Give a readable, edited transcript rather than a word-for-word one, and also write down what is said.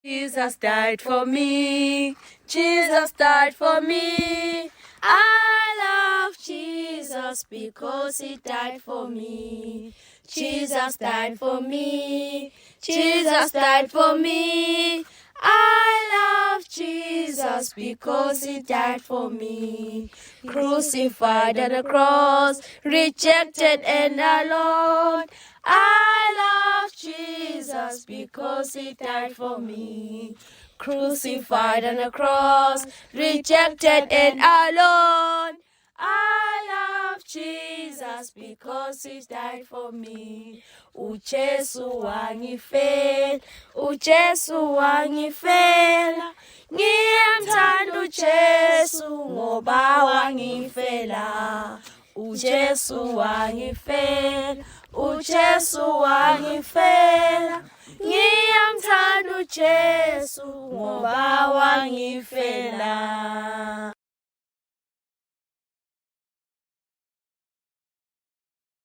Jesus died for me. Jesus died for me. I love Jesus because he died for me. Jesus died for me. Jesus died for me. I love Jesus because he died for me. Crucified on the cross, rejected and alone. I love Jesus because he died for me. Crucified on the cross, rejected and alone. I love Jesus because he died for me. UJesu Wangifela, UJesu Wangifela. Ngiyamthanda UJesu ngoba wangifela. UJesu Wangifela, UJesu Wangifela. Ngiyamthanda UJesu ngoba wangifela.